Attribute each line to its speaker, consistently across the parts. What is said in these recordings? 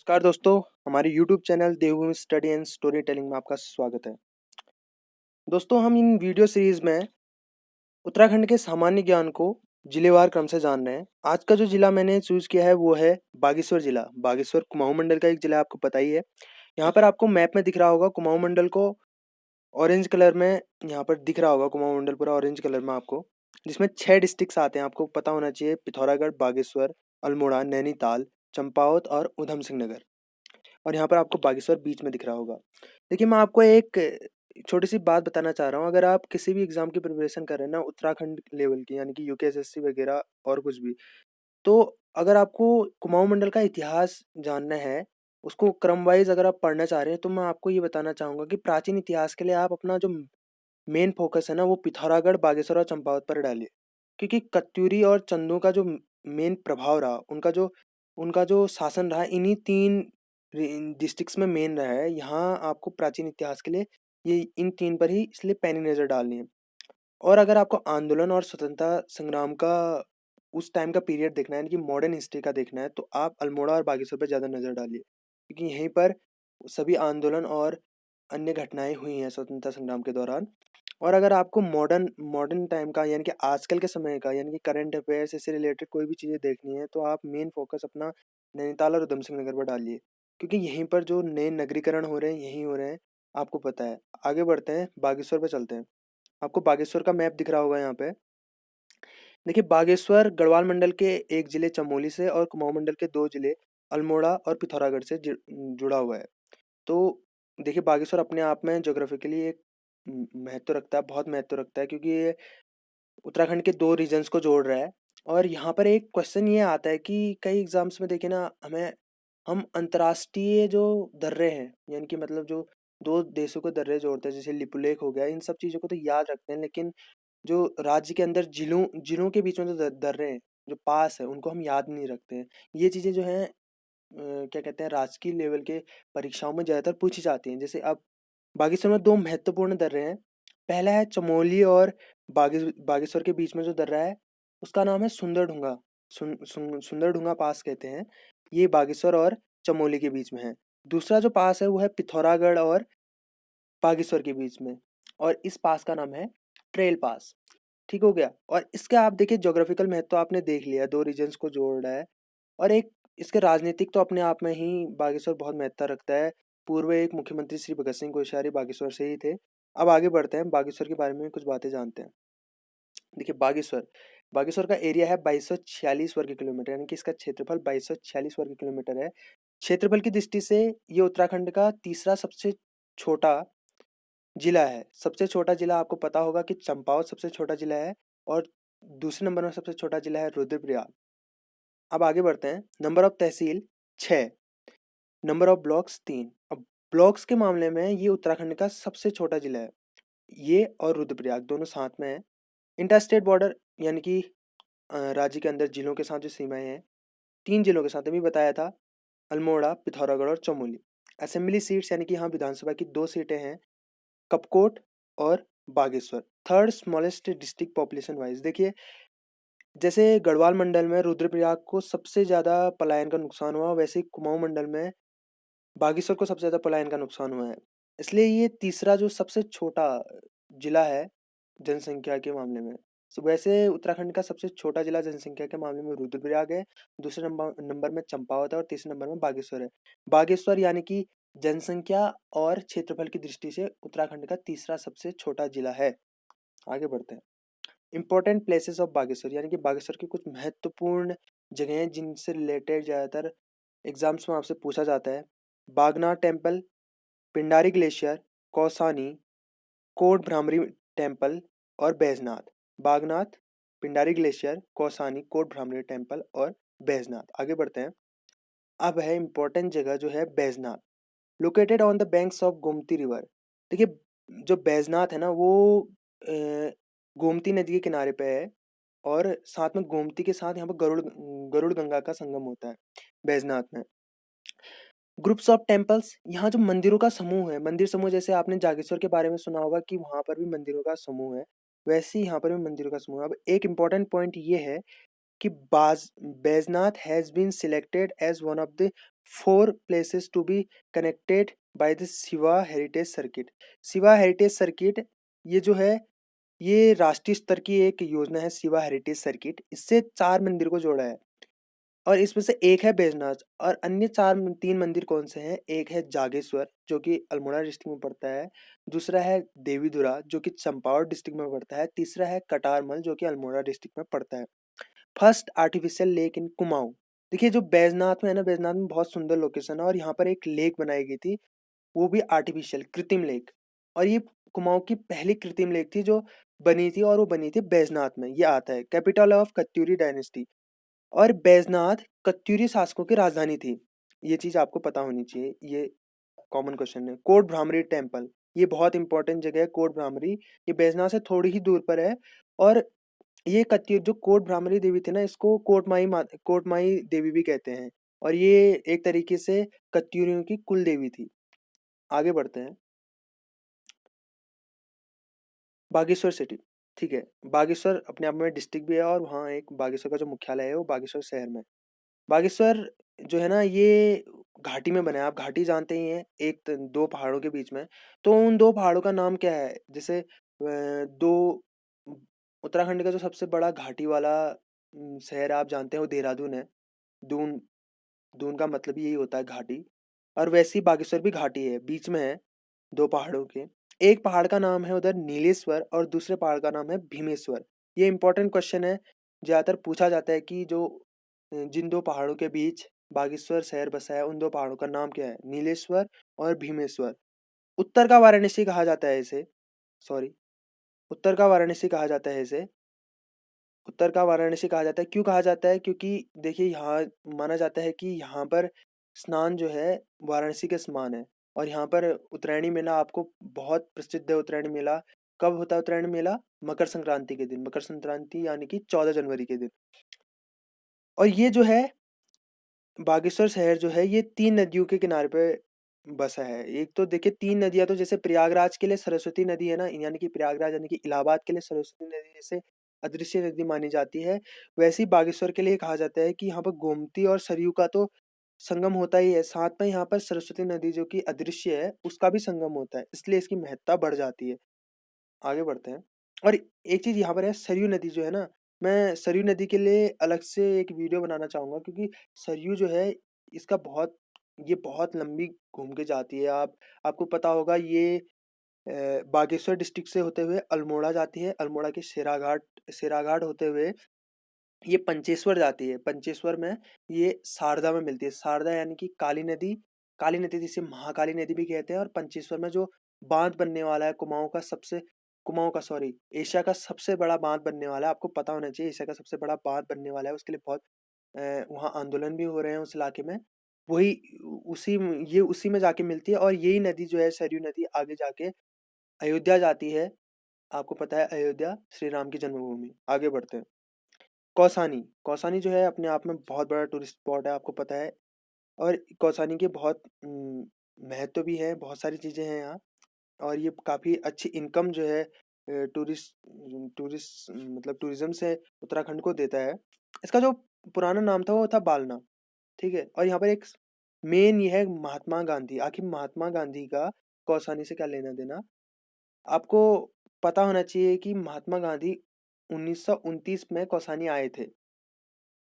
Speaker 1: नमस्कार दोस्तों, हमारे YouTube channel Devbhoomi study and story telling में आपका स्वागत है। दोस्तों, हम इन वीडियो सीरीज में उत्तराखंड के सामान्य ज्ञान को जिलेवार क्रम से जान रहे हैं। आज का जो जिला मैंने चूज किया है वो है बागेश्वर जिला। बागेश्वर कुमाऊं मंडल का एक जिला, आपको पता ही है। यहाँ पर आपको मैप में दिख रहा होगा कुमाऊं मंडल को ऑरेंज कलर में, यहाँ पर दिख रहा होगा कुमाऊं मंडल पूरा ऑरेंज कलर में आपको, जिसमें 6 डिस्ट्रिक्ट्स आते हैं। आपको पता होना चाहिए: पिथौरागढ़, बागेश्वर, अल्मोड़ा, नैनीताल, चंपावत और उधम सिंह नगर। और यहाँ पर आपको बागेश्वर बीच में दिख रहा होगा। देखिए, मैं आपको एक छोटी सी बात बताना चाह रहा हूँ। अगर आप किसी भी एग्जाम की प्रिपरेशन कर रहे हैं ना, उत्तराखंड लेवल की, यानी कि यूकेएसएससी वगैरह और कुछ भी, तो अगर आपको कुमाऊं मंडल का इतिहास जानना है, उसको क्रम वाइज अगर आप पढ़ना चाह रहे हैं, तो मैं आपको ये बताना चाहूँगा कि प्राचीन इतिहास के लिए आप अपना जो मेन फोकस है ना, वो पिथौरागढ़, बागेश्वर और चंपावत पर डालिए। क्योंकि कत्यूरी और चंदू का जो मेन प्रभाव रहा, उनका जो शासन रहा, इन्हीं 3 डिस्ट्रिक्ट्स में मेन रहा है। यहाँ आपको प्राचीन इतिहास के लिए ये इन 3 पर ही इसलिए पैनी नज़र डालनी है। और अगर आपको आंदोलन और स्वतंत्रता संग्राम का उस टाइम का पीरियड देखना है, यानी कि मॉडर्न हिस्ट्री का देखना है, तो आप अल्मोड़ा और बागेश्वर पर ज़्यादा नज़र डालिए। क्योंकि यहीं पर सभी आंदोलन और अन्य घटनाएं हुई हैं स्वतंत्रता संग्राम के दौरान। और अगर आपको मॉडर्न मॉडर्न टाइम का, यानी कि आजकल के समय का, यानी कि करंट अफेयर्स से रिलेटेड कोई भी चीज़ें देखनी है, तो आप मेन फोकस अपना नैनीताल और उधम सिंह नगर पर डालिए। क्योंकि यहीं पर जो नए नगरीकरण हो रहे हैं, यहीं हो रहे हैं, आपको पता है। आगे बढ़ते हैं, बागेश्वर पे चलते हैं। आपको बागेश्वर का मैप दिख रहा होगा यहाँ पे। देखिए, बागेश्वर गढ़वाल मंडल के एक जिले चमोली से और कुमाऊं मंडल के 2 जिले अल्मोड़ा और पिथौरागढ़ से जुड़ा हुआ है। तो देखिए, बागेश्वर अपने आप में ज्योग्राफिकली एक महत्व रखता है, बहुत महत्व रखता है, क्योंकि ये उत्तराखंड के 2 रीजन्स को जोड़ रहा है। और यहाँ पर एक क्वेश्चन ये आता है कि कई एग्जाम्स में देखिए ना, हम अंतर्राष्ट्रीय जो दर्रे हैं, यानी कि मतलब जो 2 देशों को दर्रे जोड़ते हैं, जैसे लिपुलेख हो गया, इन सब चीज़ों को तो याद रखते हैं, लेकिन जो राज्य के अंदर जिलों जिलों के बीच में जो दर्रे हैं, जो पास है, उनको हम याद नहीं रखते हैं। ये चीज़ें जो हैं क्या कहते हैं, राजकीय लेवल के परीक्षाओं में ज़्यादातर पूछी जाती हैं। जैसे अब बागेश्वर में 2 महत्वपूर्ण दर्रे हैं। पहला है चमोली और बागेश्वर के बीच में जो दर्रा है, उसका नाम है सुंदरढूंगा। सुंदरढूंगा पास कहते हैं। ये बागेश्वर और चमोली के बीच में है। दूसरा जो पास है वो है पिथौरागढ़ और बागेश्वर के बीच में, और इस पास का नाम है ट्रेल पास। ठीक हो गया। और इसका आप देखिए ज्योग्राफिकल महत्व तो आपने देख लिया, 2 रीजन्स को जोड़ रहा है। और एक इसके राजनीतिक तो अपने आप में ही बागेश्वर बहुत महत्ता रखता है। पूर्व एक मुख्यमंत्री श्री भगत सिंह कोश्यारी बागेश्वर से ही थे। अब आगे बढ़ते हैं, बागेश्वर के बारे में कुछ बातें जानते हैं। देखिए, बागेश्वर बागेश्वर का एरिया है 2246 वर्ग किलोमीटर, यानी कि इसका क्षेत्रफल 2246 वर्ग किलोमीटर है। क्षेत्रफल की दृष्टि से ये उत्तराखंड का तीसरा सबसे छोटा जिला है। सबसे छोटा जिला आपको पता होगा कि चंपावत सबसे छोटा जिला है, और दूसरे नंबर में सबसे छोटा जिला है रुद्रप्रयाग। अब आगे बढ़ते हैं। Number of tehsil 6, number of blocks 3। अब ब्लॉक्स के मामले में ये उत्तराखंड का सबसे छोटा जिला है। ये और रुद्रप्रयाग दोनों साथ में है। इंटर स्टेट बॉर्डर, यानी कि राज्य के अंदर जिलों के साथ जो सीमाएं हैं, 3 जिलों के साथ अभी बताया था: अल्मोड़ा, पिथौरागढ़ और चमोली। असेंबली सीट्स, यानी कि यहाँ विधानसभा की 2 सीटें हैं, कपकोट और Bageshwar. Third smallest district population wise. देखिए, जैसे गढ़वाल मंडल में रुद्रप्रयाग को सबसे ज़्यादा पलायन का नुकसान हुआ, वैसे ही कुमाऊं मंडल में बागेश्वर को सबसे ज़्यादा पलायन का नुकसान हुआ है। इसलिए ये तीसरा जो सबसे छोटा जिला है जनसंख्या के मामले में। वैसे उत्तराखंड का सबसे छोटा जिला जनसंख्या के मामले में रुद्रप्रयाग है, दूसरे नंबर नंबर में चंपावत है और तीसरे नंबर में बागेश्वर है। बागेश्वर यानी कि जनसंख्या और क्षेत्रफल की दृष्टि से उत्तराखंड का तीसरा सबसे छोटा जिला है। आगे बढ़ते हैं। इंपॉर्टेंट प्लेसेस ऑफ बागेश्वर, यानी कि बागेश्वर की कुछ महत्वपूर्ण जगह हैं जिनसे रिलेटेड ज़्यादातर एग्जाम्स में आपसे पूछा जाता है: Bagnath temple, Pindari glacier, Kausani, Kot Bhramari temple और बैजनाथ। बागनाथ, पिंडारी ग्लेशियर, कौसानी, कोट भ्रामरी टेम्पल और बैजनाथ। आगे बढ़ते हैं। अब है इंपॉर्टेंट जगह जो है Baijnath, located on the banks of Gomti river. देखिए, जो बैजनाथ है ना, वो गोमती नदी के किनारे पे है, और साथ में गोमती के साथ यहाँ पर गरुड़ गरुड़ गंगा का संगम होता है बैजनाथ में। ग्रुप्स ऑफ टेम्पल्स, यहाँ जो मंदिरों का समूह है, मंदिर समूह, जैसे आपने जागेश्वर के बारे में सुना होगा कि वहाँ पर भी मंदिरों का समूह है, वैसे ही यहाँ पर भी मंदिरों का समूह है। अब एक इम्पॉर्टेंट पॉइंट ये है कि Baijnath has been selected as one of the 4 places to be connected by the Shiva heritage circuit. Shiva heritage circuit ये जो है ये राष्ट्रीय स्तर की एक योजना है शिवा हेरिटेज सर्किट। इससे 4 मंदिर को जोड़ा है और इसमें से एक है बैजनाथ और अन्य 3 मंदिर कौन से हैं? एक है जागेश्वर जो कि अल्मोड़ा डिस्ट्रिक्ट में पड़ता है, दूसरा है देवीधुरा जो कि चंपावत डिस्ट्रिक्ट में पड़ता है, तीसरा है कटारमल जो कि अल्मोड़ा डिस्ट्रिक्ट में पड़ता है। First artificial lake in Kumaon. देखिए जो बैजनाथ में है ना, बैजनाथ में बहुत सुंदर लोकेशन है और यहाँ पर एक लेक बनाई गई थी, वो भी आर्टिफिशियल कृत्रिम लेक। और ये कुमाऊं की पहली कृत्रिम लेक थी जो बनी थी और वो बनी थी बैजनाथ में। ये आता है कैपिटल ऑफ कत्यूरी डायनेस्टी। और बैजनाथ कत्यूरी शासकों की राजधानी थी। ये चीज आपको पता होनी चाहिए, ये कॉमन क्वेश्चन है। कोट भ्रामरी टेम्पल, ये बहुत इंपॉर्टेंट जगह है कोट भ्रामरी। ये बैजनाथ से थोड़ी ही दूर पर है और ये कत्यूर जो कोट भ्रामरी देवी थी ना, इसको कोटमाई देवी भी कहते हैं और ये एक तरीके से कत्यूरियों की कुल देवी थी। आगे बढ़ते हैं। बागेश्वर सिटी, ठीक है। बागेश्वर अपने आप में डिस्ट्रिक्ट भी है और वहाँ एक बागेश्वर का जो मुख्यालय है वो बागेश्वर शहर में। बागेश्वर जो है ना ये घाटी में बना है। आप घाटी जानते ही हैं, दो पहाड़ों के बीच में। तो उन दो पहाड़ों का नाम क्या है? जैसे दो उत्तराखंड का जो सबसे बड़ा घाटी वाला शहर आप जानते हैं वो देहरादून है। दून दून का मतलब यही होता है घाटी। और वैसे ही बागेश्वर भी घाटी है, बीच में है दो पहाड़ों के। एक पहाड़ का नाम है उधर नीलेश्वर और दूसरे पहाड़ का नाम है भीमेश्वर। ये इंपॉर्टेंट क्वेश्चन है, ज़्यादातर पूछा जाता है कि जो जिन दो पहाड़ों के बीच बागेश्वर शहर बसा है उन दो पहाड़ों का नाम क्या है? नीलेश्वर और भीमेश्वर। उत्तर का वाराणसी कहा जाता है इसे। सॉरी, उत्तर का वाराणसी कहा जाता है इसे। उत्तर का वाराणसी कहा जाता है। क्यों कहा जाता है? क्योंकि देखिए यहाँ माना जाता है कि यहाँ पर स्नान जो है वाराणसी के समान है। और यहाँ पर उत्तरायणी मेला आपको बहुत प्रसिद्ध है। उत्तरायणी मेला कब होता है? उत्तरायणी मेला मकर संक्रांति के दिन, मकर संक्रांति यानी कि 14 जनवरी के दिन। और ये जो है बागेश्वर शहर जो है ये 3 नदियों के किनारे पे बसा है। एक तो देखिए 3 नदियाँ, तो जैसे प्रयागराज के लिए सरस्वती नदी है ना, यानी कि प्रयागराज यानी कि इलाहाबाद के लिए सरस्वती नदी जैसे अदृश्य नदी मानी जाती है, वैसे ही बागेश्वर के लिए कहा जाता है कि यहाँ पर गोमती और सरयू का तो संगम होता ही है, साथ में यहाँ पर सरस्वती नदी जो कि अदृश्य है उसका भी संगम होता है, इसलिए इसकी महत्ता बढ़ जाती है। आगे बढ़ते हैं। और एक चीज़ यहाँ पर है, सरयू नदी जो है ना, मैं सरयू नदी के लिए अलग से एक वीडियो बनाना चाहूँगा क्योंकि सरयू जो है इसका बहुत लंबी घूम के जाती है। आपको पता होगा ये बागेश्वर डिस्ट्रिक्ट से होते हुए अल्मोड़ा जाती है, अल्मोड़ा के शेराघाट होते हुए ये पंचेश्वर जाती है। पंचेश्वर में ये शारदा में मिलती है। शारदा यानी कि काली नदी जिसे महाकाली नदी भी कहते हैं। और पंचेश्वर में जो बांध बनने वाला है कुमाऊं का सॉरी एशिया का सबसे बड़ा बांध बनने वाला है, आपको पता होना चाहिए एशिया का सबसे बड़ा बांध बनने वाला है। उसके लिए बहुत वहाँ आंदोलन भी हो रहे हैं उस इलाके में। वही उसी में जाके मिलती है और यही नदी जो है सरयू नदी आगे जाके अयोध्या जाती है। आपको पता है अयोध्या श्री राम की जन्मभूमि। आगे बढ़ते हैं। कौसानी, कौसानी जो है अपने आप में बहुत बड़ा टूरिस्ट स्पॉट है, आपको पता है। और कौसानी के बहुत महत्व भी है, बहुत सारी चीज़ें हैं यहाँ। और ये काफ़ी अच्छी इनकम जो है टूरिस्ट टूरिस्ट मतलब टूरिज्म से उत्तराखंड को देता है। इसका जो पुराना नाम था वो था बालना, ठीक है। और यहाँ पर एक मेन ये है महात्मा गांधी। आखिर महात्मा गांधी का कौसानी से क्या लेना देना? आपको पता होना चाहिए कि महात्मा गांधी 1929 में कौसानी आए थे।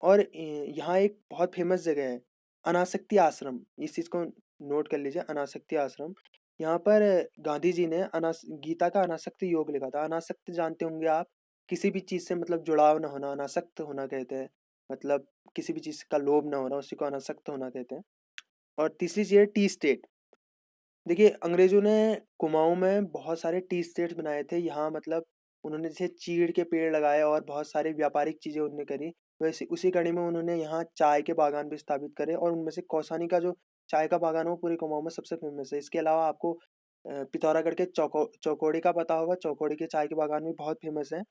Speaker 1: और यहाँ एक बहुत फेमस जगह है अनासक्ति आश्रम। इस चीज़ को नोट कर लीजिए, अनासक्ति आश्रम। यहाँ पर गांधी जी ने गीता का अनासक्ति योग लिखा था। अनासक्त जानते होंगे आप, किसी भी चीज़ से मतलब जुड़ाव ना होना, अनासक्त होना कहते हैं। मतलब किसी भी चीज़ का लोभ ना होना, उसी को अनासक्त होना कहते हैं। और तीसरी चीज़ है टी स्टेट। देखिए अंग्रेजों ने कुमाऊं में बहुत सारे टी स्टेट्स बनाए थे। यहाँ मतलब उन्होंने जैसे चीड़ के पेड़ लगाए और बहुत सारी व्यापारिक चीज़ें उन्होंने करी। वैसे उसी कड़ी में उन्होंने यहाँ चाय के बागान भी स्थापित करे और उनमें से कौसानी का जो चाय का बागान है वो पूरे कुमाऊं में सबसे फेमस है। इसके अलावा आपको पिथौरागढ़ के चौकोड़ी का पता होगा। चौकोड़ी के चाय के बागान भी बहुत फेमस है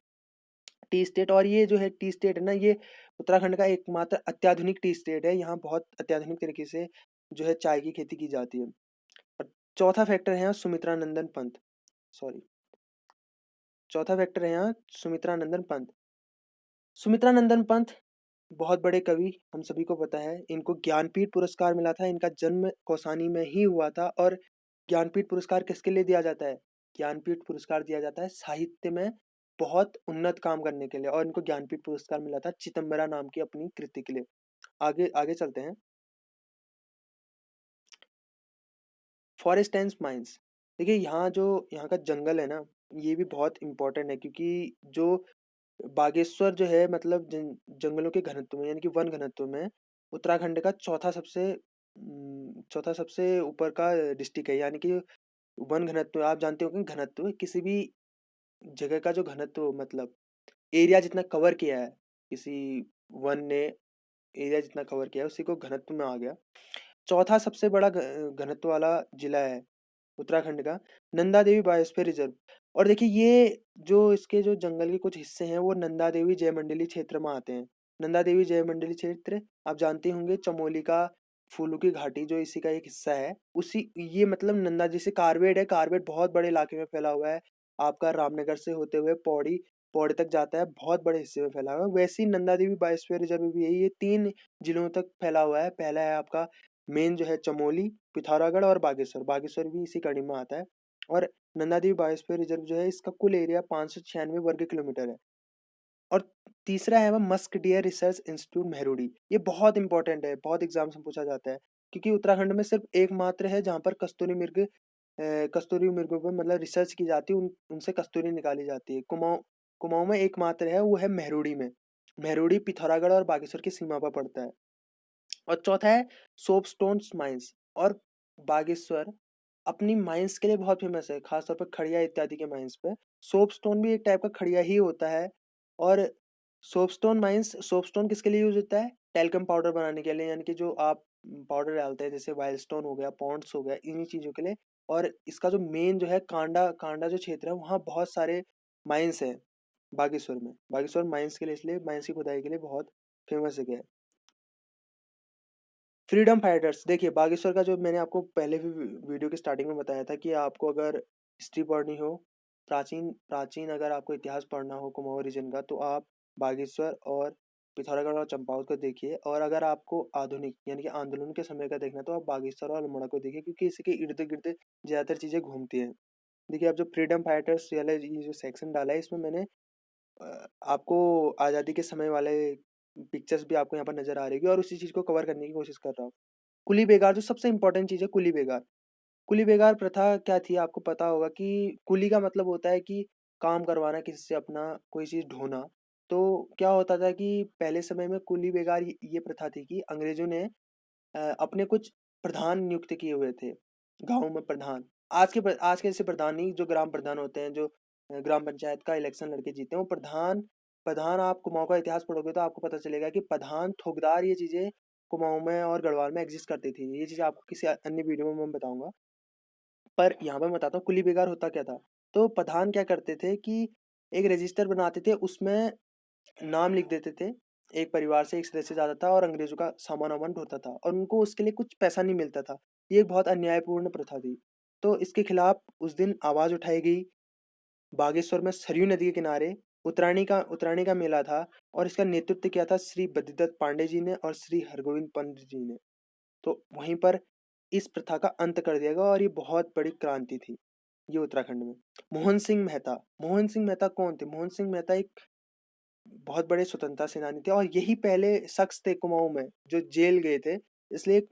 Speaker 1: टी स्टेट। और ये जो है टी स्टेट है ना, ये उत्तराखंड का एकमात्र अत्याधुनिक टी स्टेट है। यहाँ बहुत अत्याधुनिक तरीके से जो है चाय की खेती की जाती है। और चौथा फैक्टर है यहाँ सुमित्रा नंदन पंत। सॉरी, चौथा फैक्टर है यहाँ सुमित्रा नंदन पंत। सुमित्रा नंदन पंत बहुत बड़े कवि, हम सभी को पता है। इनको ज्ञानपीठ पुरस्कार मिला था। इनका जन्म कौसानी में ही हुआ था। और ज्ञानपीठ पुरस्कार किसके लिए दिया जाता है? ज्ञानपीठ पुरस्कार दिया जाता है साहित्य में बहुत उन्नत काम करने के लिए। और इनको ज्ञानपीठ पुरस्कार मिला था चिदंबरा नाम की अपनी कृति के लिए। आगे आगे चलते हैं। Forest and mines. देखिए यहाँ का जंगल है ना, ये भी बहुत इंपॉर्टेंट है, क्योंकि जो बागेश्वर जो है, मतलब जंगलों के घनत्व में, यानी कि वन घनत्व में उत्तराखंड का चौथा सबसे ऊपर का डिस्ट्रिक्ट है। यानी कि वन घनत्व, आप जानते हो कि घनत्व किसी भी जगह का जो घनत्व, मतलब एरिया जितना कवर किया है, किसी वन ने एरिया जितना कवर किया है, उसी को घनत्व में आ गया। चौथा सबसे बड़ा घनत्व वाला जिला है उत्तराखंड का नंदा देवी बायोस्फीयर रिजर्व। और देखिए ये जो इसके जो जंगल के कुछ हिस्से हैं वो नंदा देवी जयमंडली क्षेत्र में आते हैं। नंदा देवी जयमंडली क्षेत्र आप जानते होंगे, चमोली का फूलों की घाटी जो इसी का एक हिस्सा है। उसी ये मतलब नंदा, जैसे कारबेट है, कारबेट बहुत बड़े इलाके में फैला हुआ है। आपका रामनगर से होते हुए पौड़ी पौड़ी तक जाता है, बहुत बड़े हिस्से में फैला हुआ है। वैसे ही नंदा देवी बायोस्फीयर रिजर्व भी यही, ये 3 जिलों तक फैला हुआ है। पहला है आपका मेन जो है चमोली, पिथौरागढ़ और बागेश्वर। बागेश्वर भी इसी कड़ी में आता है। और नंदा देवी बायोस्फीयर रिजर्व जो है, इसका कुल एरिया 596 वर्ग किलोमीटर है। और तीसरा है वह मस्क डियर रिसर्च इंस्टीट्यूट मेहरुड़ी। ये बहुत इंपॉर्टेंट है, बहुत एग्जाम्स में पूछा जाता है, क्योंकि उत्तराखंड में सिर्फ एकमात्र है जहाँ पर कस्तूरी मृगों पर मतलब रिसर्च की जाती है, उनसे कस्तूरी निकाली जाती है। कुमाऊं कुमाऊं में एकमात्र है, वो है मेहरुड़ी में। मेहरुड़ी पिथौरागढ़ और बागेश्वर की सीमा पर पड़ता है। और चौथा है सोपस्टोन माइंस। और बागेश्वर अपनी माइंस के लिए बहुत फेमस है, खासतौर पर खड़िया इत्यादि के माइंस पे। सोपस्टोन भी एक टाइप का खड़िया ही होता है। और सोपस्टोन किसके लिए यूज होता है? टेल्कम पाउडर बनाने के लिए, यानी कि जो आप पाउडर डालते हैं, जैसे वाइल्डस्टोन हो गया, पॉन्ड्स हो गया, इन्हीं चीज़ों के लिए। और इसका जो मेन जो है कांडा कांडा जो क्षेत्र है, वहाँ बहुत सारे माइंस हैं बागेश्वर में। बागेश्वर माइंस के लिए, इसलिए माइंस की खुदाई के लिए बहुत फेमस जगह है। फ्रीडम फाइटर्स, देखिए बागेश्वर का जो मैंने आपको पहले भी वीडियो के स्टार्टिंग में बताया था कि आपको अगर हिस्ट्री पढ़नी हो, प्राचीन प्राचीन अगर आपको इतिहास पढ़ना हो कुमाऊं रीजन का, तो आप बागेश्वर और पिथौरागढ़ और चंपावत को देखिए। और अगर आपको आधुनिक यानी कि आंदोलन के समय का देखना, तो आप बागेश्वर और अल्मोड़ा को देखिए, क्योंकि इसके इर्द गिर्द ज़्यादातर चीज़ें घूमती हैं। देखिए, अब जो फ्रीडम फाइटर्स वाला ये जो सेक्शन डाला है, इसमें मैंने आपको आज़ादी के समय वाले पिक्चर्स भी आपको यहाँ पर नज़र आ रही होगी, और उसी चीज़ को कवर करने की कोशिश कर रहा हूँ। कुली बेगार, जो सबसे इम्पोर्टेंट चीज़ है, कुली बेगार। कुली बेगार प्रथा क्या थी, आपको पता होगा कि कुली का मतलब होता है कि काम करवाना, किसी से अपना कोई चीज़ ढोना। तो क्या होता था कि पहले समय में कुली बेगार ये प्रथा थी कि अंग्रेजों ने अपने कुछ प्रधान नियुक्त किए हुए थे गाँव में, प्रधान। आज के जैसे प्रधान नहीं, जो ग्राम प्रधान होते हैं, जो ग्राम पंचायत का इलेक्शन लड़के जीते हैं, वो प्रधान प्रधान आप कुमाऊं का इतिहास पढ़ोगे तो आपको पता चलेगा कि प्रधान, ठोकदार, ये चीज़ें कुमाऊं में और गढ़वाल में एग्जिस्ट करती थी। ये चीज़ आपको किसी अन्य वीडियो में मैं बताऊंगा। पर यहाँ पर मैं बताता हूँ कुली बेगार होता क्या था। तो प्रधान क्या करते थे कि एक रजिस्टर बनाते थे, उसमें नाम लिख देते थे। एक परिवार से एक सदस्य जाता था और अंग्रेजों का सामान वामान ढोता था, और उनको उसके लिए कुछ पैसा नहीं मिलता था। ये एक बहुत अन्यायपूर्ण प्रथा थी। तो इसके खिलाफ उस दिन आवाज़ उठाई गई। बागेश्वर में सरयू नदी के किनारे उत्तरायणी का मेला था, और इसका नेतृत्व किया था श्री बद्रीदत्त पांडे जी ने और श्री हरगोविंद पंत जी ने। तो वहीं पर इस प्रथा का अंत कर दिया गया, और ये बहुत बड़ी क्रांति थी ये उत्तराखंड में। मोहन सिंह मेहता कौन थे? मोहन सिंह मेहता एक बहुत बड़े स्वतंत्रता सेनानी थे, और यही पहले शख्स थे कुमाऊं में जो जेल गए थे। इसलिए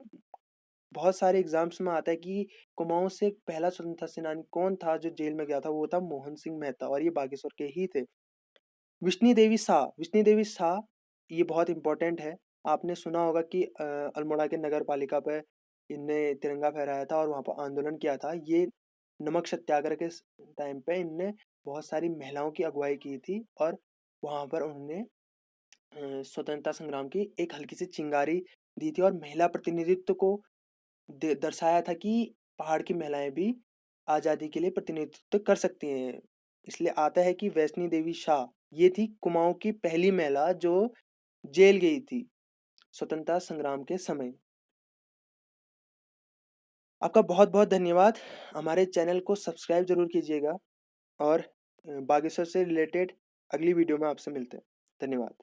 Speaker 1: बहुत सारे एग्जाम्स में आता है कि कुमाऊं से पहला स्वतंत्रता सेनानी कौन था जो जेल में गया था, वो था मोहन सिंह मेहता, और ये बागेश्वर के ही थे। विष्णु देवी शाह, ये बहुत इंपॉर्टेंट है। आपने सुना होगा कि अल्मोड़ा के नगर पालिका पे इनने तिरंगा फहराया था और वहाँ पर आंदोलन किया था। ये नमक सत्याग्रह के टाइम पे इनने बहुत सारी महिलाओं की अगुवाई की थी, और वहाँ पर उन्होंने स्वतंत्रता संग्राम की एक हल्की सी चिंगारी दी थी, और महिला प्रतिनिधित्व को दर्शाया था कि पहाड़ की महिलाएं भी आज़ादी के लिए प्रतिनिधित्व कर सकती हैं। इसलिए आता है कि वैष्णवी देवी शाह, ये थी कुमाऊं की पहली महिला जो जेल गई थी स्वतंत्रता संग्राम के समय। आपका बहुत बहुत धन्यवाद। हमारे चैनल को सब्सक्राइब जरूर कीजिएगा, और बागेश्वर से रिलेटेड अगली वीडियो में आपसे मिलते हैं। धन्यवाद।